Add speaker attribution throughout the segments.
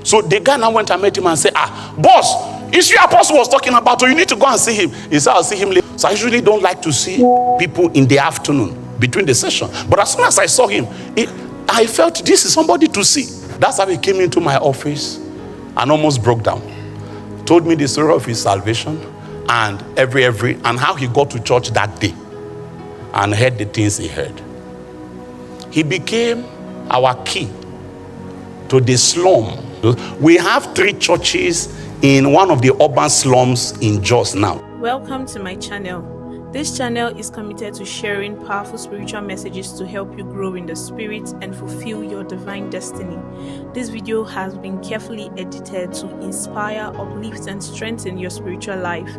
Speaker 1: So the guy now went and met him and said, boss, it's you Apostle was talking about, so you need to go and see him. He said, I'll see him later. So I usually don't like to see people in the afternoon between the session. But as soon as I saw him, I felt this is somebody to see. That's how he came into my office and almost broke down. Told me the story of his salvation and and how he got to church that day and heard the things he heard. He became our key to the slum. We have 3 churches in one of the urban slums in Jos now.
Speaker 2: Welcome to my channel. This channel is committed to sharing powerful spiritual messages to help you grow in the spirit and fulfill your divine destiny. This video has been carefully edited to inspire, uplift, and strengthen your spiritual life.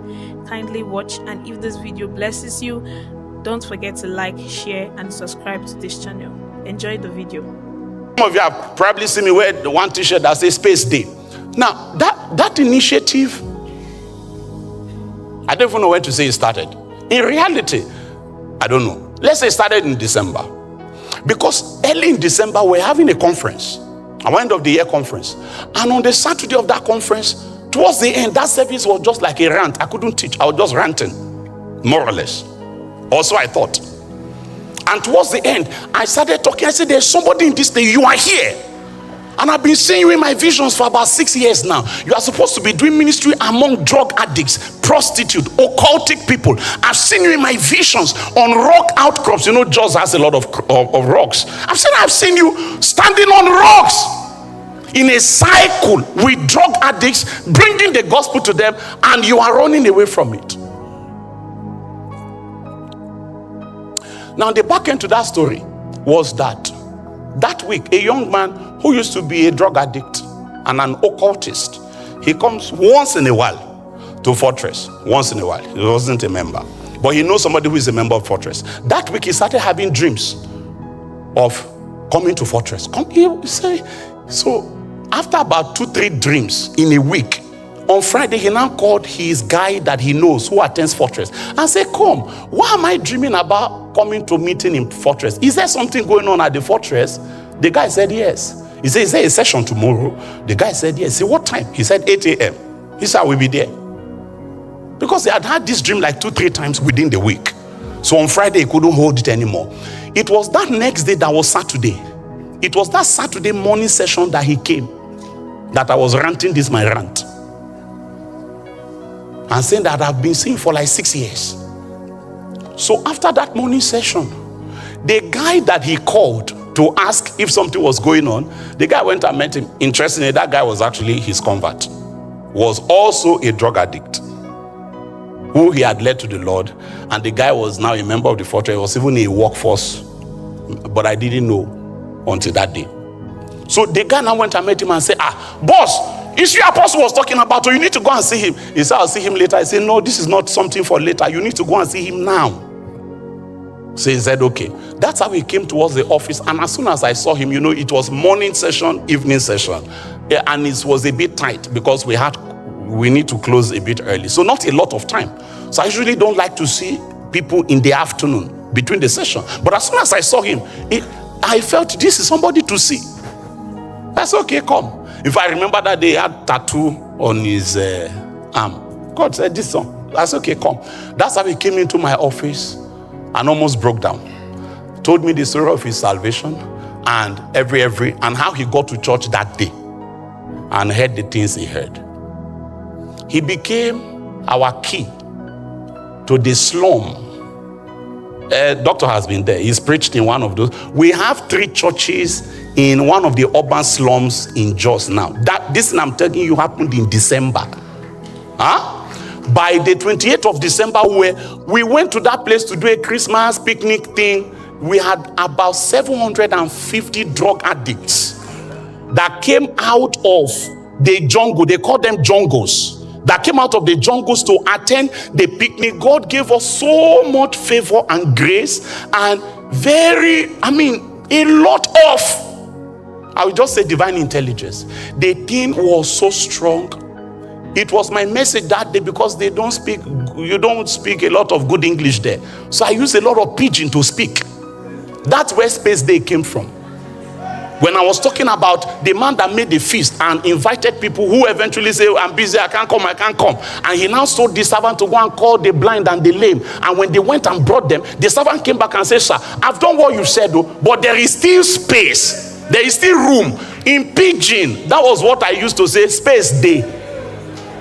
Speaker 2: Kindly watch, and if this video blesses you, don't forget to like, share, and subscribe to this channel. Enjoy the video.
Speaker 1: Some of you have probably seen me wear the one t-shirt that says Space Day. Now, that initiative, I don't even know when to say it started. In reality, I don't know. Let's say it started in December. Because early in December, we're having a conference, our end of the year conference. And on the Saturday of that conference, towards the end, that service was just like a rant. I couldn't teach. I was just ranting, more or less. Also, I thought. And towards the end, I started talking. I said, there's somebody in this day. You are here. And I've been seeing you in my visions for about 6 years now. You are supposed to be doing ministry among drug addicts, prostitutes, occultic people. I've seen you in my visions on rock outcrops. You know, Jos has a lot of rocks. I've seen you standing on rocks in a cycle with drug addicts, bringing the gospel to them, and you are running away from it. Now, the back end to that story was that week, a young man who used to be a drug addict and an occultist, he comes once in a while to Fortress. Once in a while. He wasn't a member, but he knows somebody who is a member of Fortress. That week, he started having dreams of coming to Fortress. So after about 2-3 dreams in a week, on Friday, he now called his guy that he knows who attends Fortress and said, come, why am I dreaming about coming to meeting in Fortress? Is there something going on at the Fortress? The guy said, yes. He said, is there a session tomorrow? The guy said, yes. He said, what time? He said, 8 a.m. He said, I will be there. Because he had this dream like 2-3 times within the week. So on Friday, he couldn't hold it anymore. It was that next day that was Saturday. It was that Saturday morning session that he came, that I was ranting this my rant. And saying that I've been seeing for like 6 years. So after that morning session, the guy that he called to ask if something was going on, the guy went and met him. Interestingly, that guy was actually his convert. Was also a drug addict who he had led to the Lord. And the guy was now a member of the Fortress. He was even a workforce. But I didn't know until that day. So the guy now went and met him and said, boss, it's you Apostle was talking about, so you need to go and see him. He said, I'll see him later. I said, no, this is not something for later. You need to go and see him now. So he said, okay. That's how he came towards the office. And as soon as I saw him, it was morning session, evening session. Yeah, and it was a bit tight because we need to close a bit early. So not a lot of time. So I usually don't like to see people in the afternoon between the session. But as soon as I saw him, I felt this is somebody to see. I said, okay, come. If I remember that day, he had tattoo on his arm. God said, this one. I said, okay, come. That's how he came into my office and almost broke down. Told me the story of his salvation and and how he got to church that day and heard the things he heard. He became our key to the slum. Doctor has been there. He's preached in one of those. We have 3 churches in one of the urban slums in Jos now. This thing I'm telling you happened in December. By the 28th of December, we went to that place to do a Christmas picnic thing. We had about 750 drug addicts that came out of the jungle. They call them jungles. That came out of the jungles to attend the picnic. God gave us so much favor and grace and a lot of, I would just say, divine intelligence. The thing was so strong. It was my message that day because you don't speak a lot of good English there. So I used a lot of pidgin to speak. That's where Space Day came from. When I was talking about the man that made the feast and invited people who eventually say, I'm busy, I can't come. And he now told the servant to go and call the blind and the lame. And when they went and brought them, the servant came back and said, sir, I've done what you said, though, but there is still space. There is still room. In Pidgin, that was what I used to say, space day.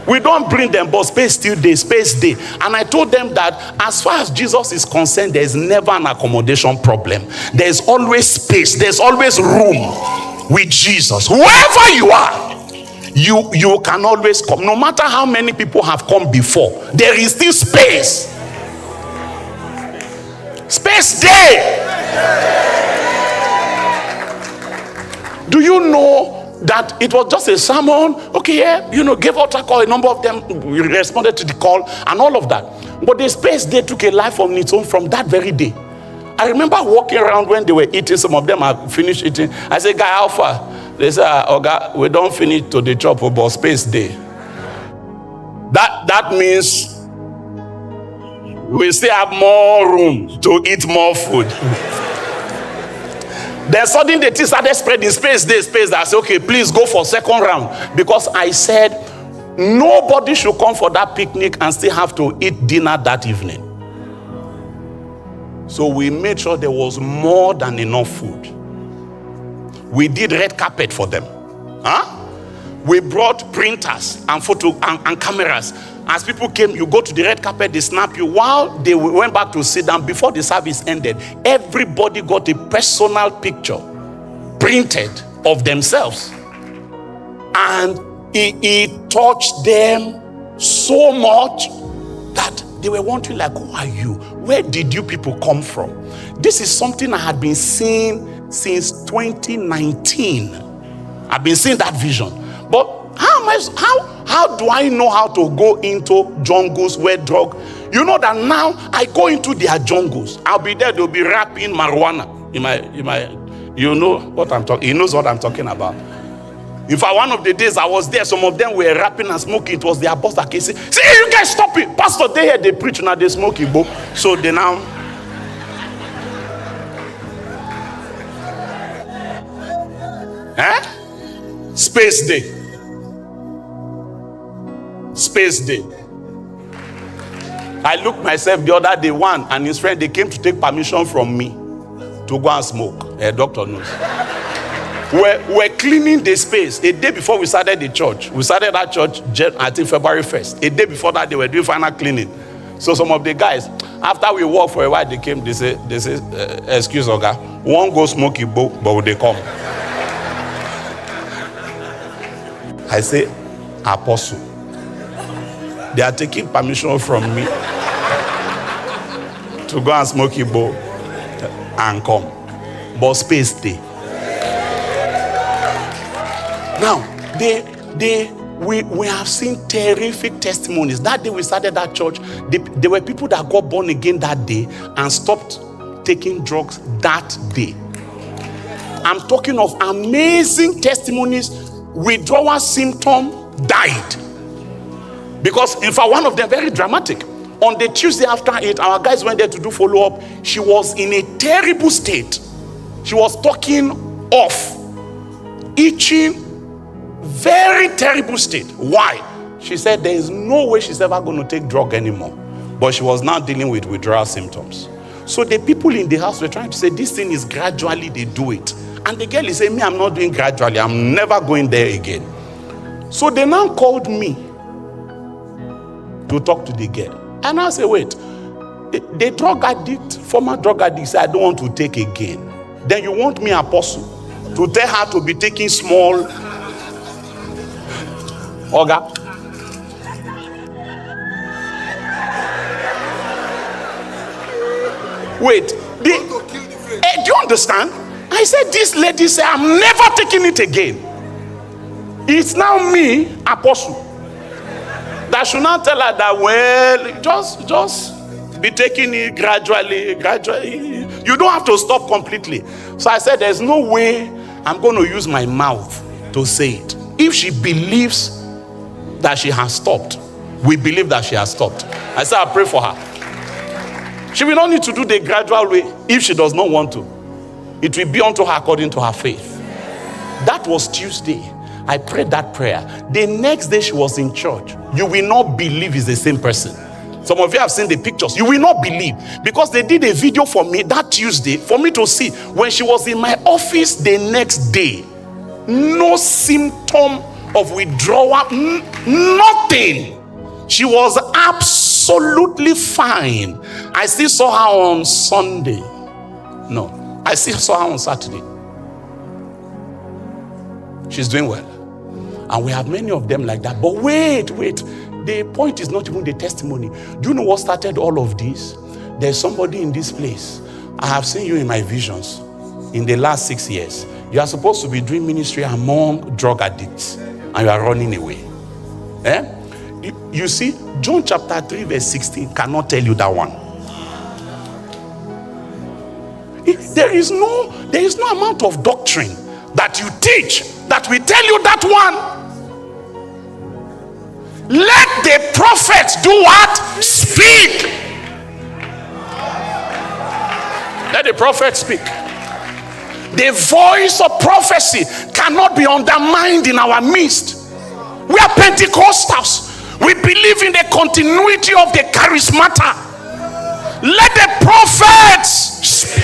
Speaker 1: We don't bring them, but space still day, space day. And I told them that as far as Jesus is concerned, there is never an accommodation problem. There is always space. There's always room with Jesus. Whoever you are, you can always come. No matter how many people have come before, there is still space. Space day. Do you know that it was just a sermon? Okay, yeah, gave altar call. A number of them responded to the call and all of that. But the space day took a life on its own from that very day. I remember walking around when they were eating. Some of them have finished eating. I said, guy, how far? They said, Oga, we don't finish to the chop about space day. That means we still have more room to eat more food. Then suddenly the thing started spreading, space. I said, okay, please go for second round. Because I said, nobody should come for that picnic and still have to eat dinner that evening. So we made sure there was more than enough food. We did red carpet for them. We brought printers and photo and cameras. As people came, you go to the red carpet, they snap you. While they went back to sit down, before the service ended, everybody got a personal picture printed of themselves. And it touched them so much that they were wondering, like, who are you? Where did you people come from? This is something I had been seeing since 2019. I've been seeing that vision. But how do I know how to go into jungles where drug? You know that now I go into their jungles. I'll be there, they'll be rapping marijuana. You know what I'm talking. He knows what I'm talking about. In fact, one of the days I was there, some of them were rapping and smoking. It was their boss that came say, you guys stop it. Pastor, they here they preach, now they smoking, bro. So they now. Space day. Space day. I looked myself the other day, one and his friend, they came to take permission from me to go and smoke. A doctor knows. We're cleaning the space a day before we started the church. We started that church, I think February 1st. A day before that, they were doing final cleaning. So some of the guys, after we walked for a while, they came, they say, excuse Oga, won't go smoky boat, but they come. I say, Apostle, they are taking permission from me to go and smoke a bowl and come. But space day. Now, we have seen terrific testimonies. That day we started that church, there were people that got born again that day and stopped taking drugs that day. I'm talking of amazing testimonies. Withdrawal symptom died. Because, in fact, one of them very dramatic. On the Tuesday after 8, our guys went there to do follow-up. She was in a terrible state. She was talking off, itching, very terrible state. Why? She said there is no way she's ever going to take drug anymore. But she was now dealing with withdrawal symptoms. So the people in the house were trying to say, this thing is gradually, they do it. And the girl is saying, me, I'm not doing gradually. I'm never going there again. So they now called me to talk to the girl. And I say, wait, the drug addict, former drug addict said, I don't want to take again. Then you want me, Apostle, to tell her to be taking small. Oga. Wait, do you understand? I said, this lady said, I'm never taking it again. It's now me, Apostle, that should not tell her that, well, just be taking it gradually. You don't have to stop completely. So I said, there's no way I'm going to use my mouth to say it. If she believes that she has stopped, we believe that she has stopped. I said, I pray for her. She will not need to do the gradual way if she does not want to. It will be unto her according to her faith. That was Tuesday. I prayed that prayer. The next day she was in church. You will not believe it's the same person. Some of you have seen the pictures. You will not believe, because they did a video for me that Tuesday for me to see. When she was in my office the next day, no symptom of withdrawal, nothing. She was absolutely fine. I still saw her on Sunday. No, I still saw her on Saturday. She's doing well. And we have many of them like that. But wait. The point is not even the testimony. Do you know what started all of this? There's somebody in this place. I have seen you in my visions in the last 6 years. You are supposed to be doing ministry among drug addicts, and you are running away. You see, John chapter 3 verse 16 cannot tell you that one. There is no amount of doctrine that you teach that will tell you that one. Let the prophets do what? Speak. Let the prophets speak. The voice of prophecy cannot be undermined in our midst. We are Pentecostals. We believe in the continuity of the charismata. Let the prophets speak.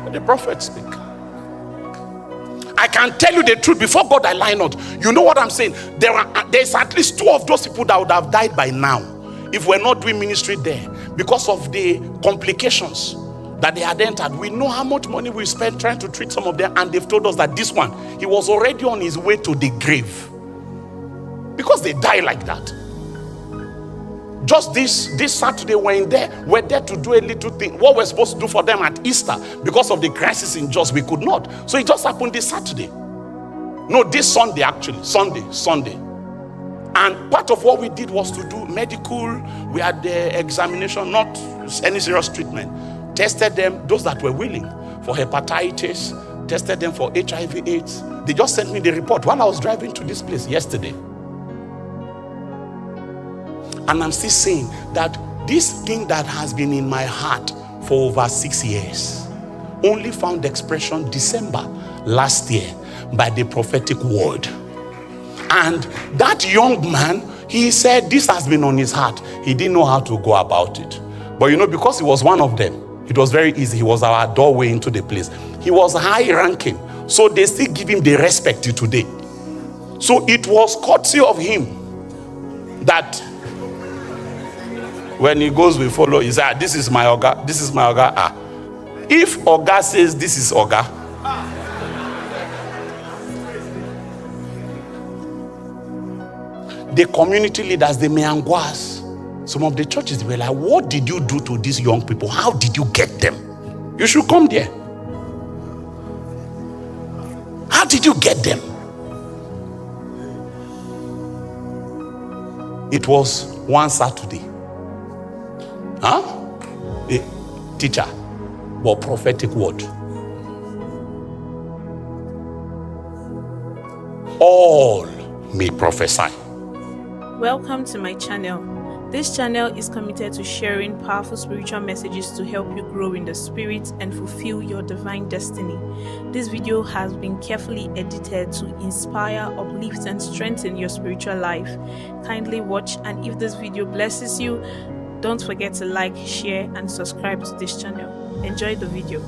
Speaker 1: Let the prophets speak. I can tell you the truth before God, I lie not. You know what I'm saying? There's at least 2 of those people that would have died by now if we're not doing ministry there, because of the complications that they had entered. We know how much money we spent trying to treat some of them, and they've told us that this one, he was already on his way to the grave, because they die like that. Just this Saturday, we're there to do a little thing. What we're supposed to do for them at Easter, because of the crisis in Jos, we could not. So it just happened this Saturday. No, this Sunday actually. Sunday. And part of what we did was to do medical. We had the examination, not any serious treatment. Tested them, those that were willing, for hepatitis. Tested them for HIV/AIDS. They just sent me the report while I was driving to this place yesterday. And I'm still saying that this thing that has been in my heart for over 6 years only found expression December last year by the prophetic word. And that young man, he said this has been on his heart. He didn't know how to go about it. But you know, because he was one of them, it was very easy. He was our doorway into the place. He was high ranking, so they still give him the respect to today. So it was courtesy of him that when he goes, we follow. He said, this is my Oga. This is my Oga. If Oga says this is Oga, the community leaders, the Meangwas, some of the churches, they were like, what did you do to these young people? How did you get them? You should come there. How did you get them? It was one Saturday. A teacher, but prophetic word. All may prophesy.
Speaker 2: Welcome to my channel. This channel is committed to sharing powerful spiritual messages to help you grow in the spirit and fulfill your divine destiny. This video has been carefully edited to inspire, uplift, and strengthen your spiritual life. Kindly watch, and if this video blesses you, don't forget to like, share, and subscribe to this channel. Enjoy the video.